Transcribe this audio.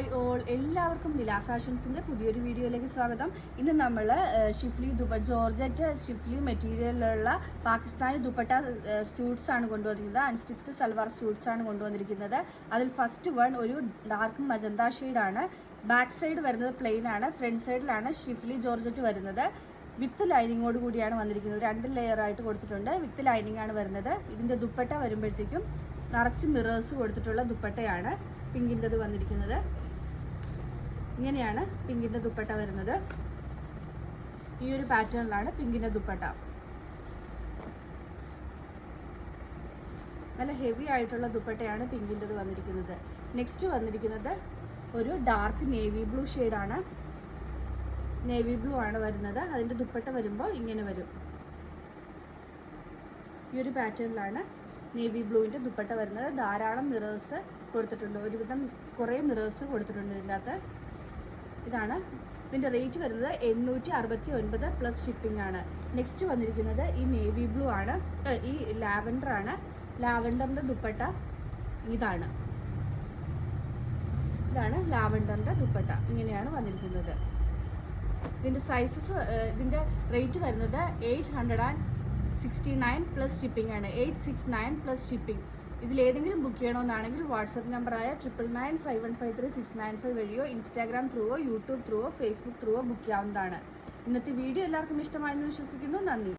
Hi all, എല്ലാവർക്കും നില ഫാഷൻസിൻ്റെ പുതിയൊരു വീഡിയോയിലേക്ക് സ്വാഗതം. ഇന്ന് നമ്മൾ ഷിഫ്ലി ജോർജറ്റ് ഷിഫ്ലി മെറ്റീരിയലിലുള്ള പാകിസ്ഥാനി ദുപ്പട്ട സ്യൂട്ട്സ് ആണ് കൊണ്ടുവന്നിരിക്കുന്നത്. അൺസ്റ്റിച്ച്ഡ് സൽവാർ സ്യൂട്ട്സ് ആണ് കൊണ്ടുവന്നിരിക്കുന്നത്. അതിൽ ഫസ്റ്റ് വൺ ഒരു ഡാർക്ക് മജന്ത ഷെയ്ഡാണ്. ബാക്ക് സൈഡ് വരുന്നത് പ്ലെയിൻ ആണ്, ഫ്രണ്ട് സൈഡിലാണ് ഷിഫ്ലി ജോർജറ്റ് വരുന്നത്. വിത്ത് ലൈനിങ്ങോട് കൂടിയാണ് വന്നിരിക്കുന്നത്. 2 ലെയർ ആയിട്ട് കൊടുത്തിട്ടുണ്ട്. വിത്ത് ലൈനിങ് ആണ് വരുന്നത്. ഇതിൻ്റെ ദുപ്പട്ട വരുമ്പോഴത്തേക്കും നിറച്ച് മിറേഴ്സ് കൊടുത്തിട്ടുള്ള ദുപ്പട്ടയാണ്. പിങ്കിൻ്റെത് വന്നിരിക്കുന്നത് ഇങ്ങനെയാണ്. പിങ്കിൻ്റെ ദുപ്പട്ട വരുന്നത് ഈ ഒരു പാറ്റേണിലാണ്. പിങ്കിൻ്റെ ദുപ്പട്ട നല്ല ഹെവി ആയിട്ടുള്ള ദുപ്പട്ടയാണ് പിങ്കിൻ്റെത് വന്നിരിക്കുന്നത്. നെക്സ്റ്റ് വന്നിരിക്കുന്നത് ഒരു ഡാർക്ക് നേവി ബ്ലൂ ഷെയ്ഡാണ്. നേവി ബ്ലൂ ആണ് വരുന്നത്. അതിൻ്റെ ദുപ്പട്ട വരുമ്പോൾ ഇങ്ങനെ വരും. ഈ ഒരു പാറ്റേണിലാണ് നേവി ബ്ലൂവിൻ്റെ ദുപ്പട്ട വരുന്നത്. ധാരാളം മിറേഴ്സ് കൊടുത്തിട്ടുണ്ട്. ഒരുവിധം കുറേ മിറേഴ്സ് കൊടുത്തിട്ടുണ്ട് ഇതിൻ്റെ അകത്ത്. ഇതാണ് ഇതിൻ്റെ റേറ്റ് വരുന്നത് 869 പ്ലസ് ഷിപ്പിംഗ് ആണ്. നെക്സ്റ്റ് വന്നിരിക്കുന്നത് ഈ നേവി ബ്ലൂ ആണ്, ഈ ലാവൻഡർ ആണ്. ലാവൻഡറിൻ്റെ ദുപ്പട്ട ഇതാണ് ലാവൻഡറിൻ്റെ ദുപ്പട്ട. ഇങ്ങനെയാണ് വന്നിരിക്കുന്നത്. ഇതിൻ്റെ സൈസസ്, ഇതിൻ്റെ റേറ്റ് വരുന്നത് 869 പ്ലസ് ഷിപ്പിംഗ് ആണ്. 869 പ്ലസ് ഷിപ്പിംഗ്. ഇതിലേതെങ്കിലും ബുക്ക് ചെയ്യണമെന്നാണെങ്കിൽ വാട്സപ്പ് നമ്പറായ 9995153695 വഴിയോ ഇൻസ്റ്റാഗ്രാം ത്രൂവോ യൂട്യൂബ് ത്രൂവോ ഫേസ്ബുക്ക് ത്രൂവോ ബുക്ക് ചെയ്യാവുന്നതാണ്. ഇന്നത്തെ വീഡിയോ എല്ലാവർക്കും ഇഷ്ടമായെന്ന് വിശ്വസിക്കുന്നു. നന്ദി.